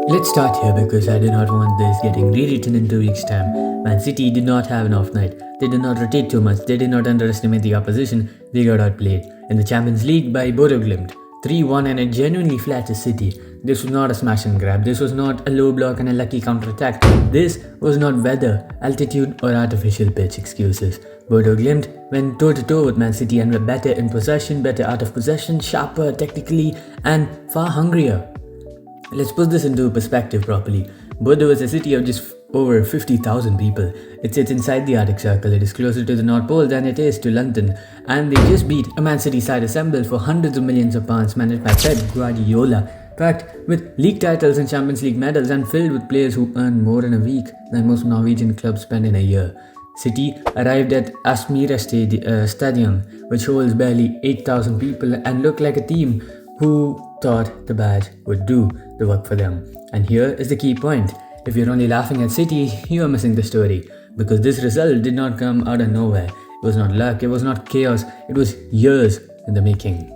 Let's start here because I do not want this getting rewritten in 2 weeks' time. Man City did not have an off night. They did not rotate too much. They did not underestimate the opposition. They got outplayed in the Champions League by Bodø Glimt. 3-1 and it genuinely flattered City. This was not a smash and grab. This was not a low block and a lucky counter-attack. This was not weather, altitude or artificial pitch excuses. Bodø Glimt went toe-to-toe with Man City and were better in possession, better out of possession, sharper technically and far hungrier. Let's put this into perspective properly. Bodø is a city of just over 50,000 people. It sits inside the Arctic Circle. It is closer to the North Pole than it is to London. And they just beat a Man City side assembled for hundreds of millions of pounds managed by Pep Guardiola. Packed with league titles and Champions League medals and filled with players who earn more in a week than most Norwegian clubs spend in a year. City arrived at Aspmyra Stadium, which holds barely 8,000 people and looked like a team who thought the badge would do the work for them. And here is the key point. If you're only laughing at City, you are missing the story. Because this result did not come out of nowhere. It was not luck, it was not chaos, it was years in the making.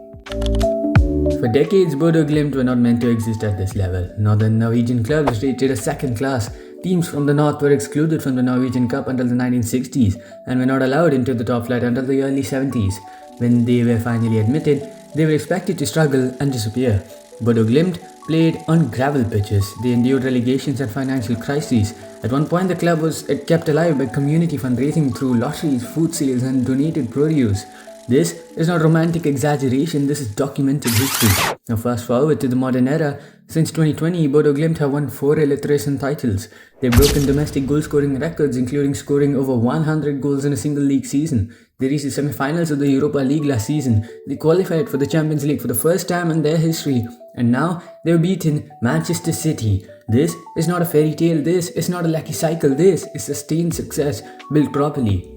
For decades, Bodø Glimt were not meant to exist at this level. Northern Norwegian clubs rated as second class. Teams from the north were excluded from the Norwegian Cup until the 1960s and were not allowed into the top flight until the early 70s. When they were finally admitted, they were expected to struggle and disappear. Bodø Glimt played on gravel pitches. They endured relegations and financial crises. At one point, the club was kept alive by community fundraising through lotteries, food sales, and donated produce. This is not romantic exaggeration, this is documented history. Now fast forward to the modern era. Since 2020, Bodø Glimt have won 4 illustration titles. They've broken domestic goal-scoring records, including scoring over 100 goals in a single league season. They reached the semi-finals of the Europa League last season. They qualified for the Champions League for the first time in their history. And now they've beaten Manchester City. This is not a fairy tale. This is not a lucky cycle. This is sustained success built properly.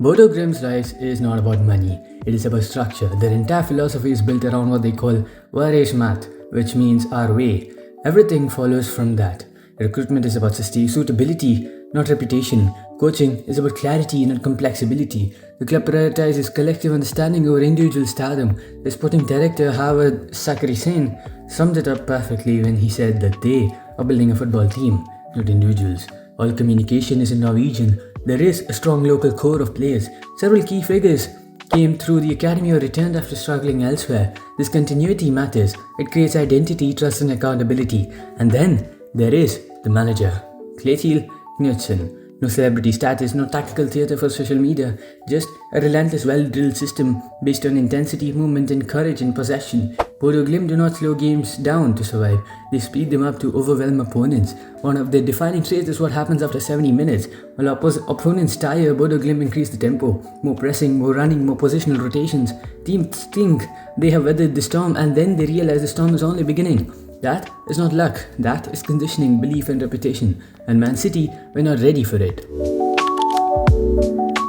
Bodø Glimt's rise is not about money. It is about structure. Their entire philosophy is built around what they call richest, which means our way. Everything follows from that. Recruitment is about suitability, not reputation. Coaching is about clarity, not complexity. The club prioritizes collective understanding over individual stardom. The sporting director, Howard Sakarissen, summed it up perfectly when he said that they are building a football team, not individuals. All communication is in Norwegian. There is a strong local core of players. Several key figures came through the academy or returned after struggling elsewhere. This continuity matters. It creates identity, trust and accountability. And then there is the manager, Kjetil Knutsen. No celebrity status, no tactical theatre for social media, just a relentless, well-drilled system based on intensity, movement and courage in possession. Bodø Glimt do not slow games down to survive. They speed them up to overwhelm opponents. One of their defining traits is what happens after 70 minutes. While opponents tire, Bodø Glimt increase the tempo. More pressing, more running, more positional rotations. Teams think they have weathered the storm and then they realize the storm is only beginning. That is not luck, that is conditioning, belief and reputation. And Man City were not ready for it.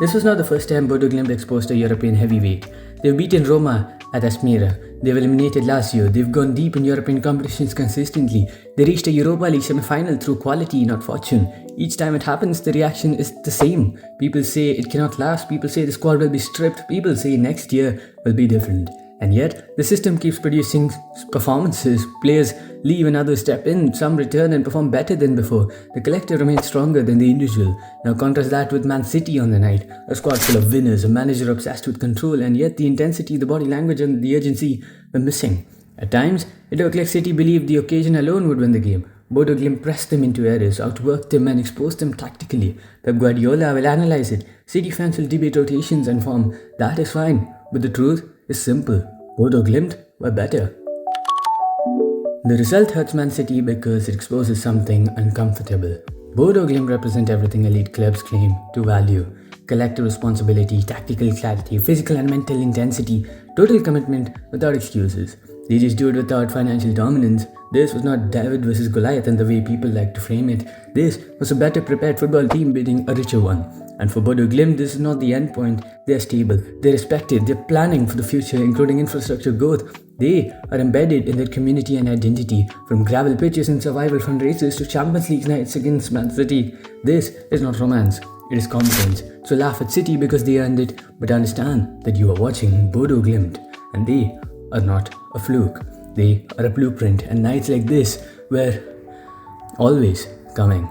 This was not the first time Bodø Glimt exposed a European heavyweight. They've beaten Roma at Aspmyra. They've eliminated Lazio. They've gone deep in European competitions consistently. They reached a Europa League semi-final through quality, not fortune. Each time it happens, the reaction is the same. People say it cannot last. People say the squad will be stripped. People say next year will be different. And yet, the system keeps producing performances. Players leave and others step in. Some return and perform better than before. The collective remains stronger than the individual. Now contrast that with Man City on the night. A squad full of winners, a manager obsessed with control, and yet the intensity, the body language and the urgency were missing. At times, it looked like City believed the occasion alone would win the game. Bodø Glimt pressed them into errors, outworked them and exposed them tactically. Pep Guardiola will analyze it. City fans will debate rotations and form. That is fine. But the truth is simple. Bodø Glimt were better. The result hurts Man City because it exposes something uncomfortable. Bodø Glimt represent everything elite clubs claim to value. Collective responsibility, tactical clarity, physical and mental intensity, total commitment without excuses. They just do it without financial dominance. This was not David versus Goliath in the way people like to frame it. This was a better prepared football team beating a richer one. And for Bodø Glimt, this is not the end point. They are stable, they're respected, they're planning for the future, including infrastructure growth. They are embedded in their community and identity, from gravel pitches and survival fundraisers to Champions League nights against Man City. This is not romance, it is competence. So laugh at City because they earned it, but understand that you are watching Bodø Glimt and they are not a fluke. They are a blueprint, and nights like this were always coming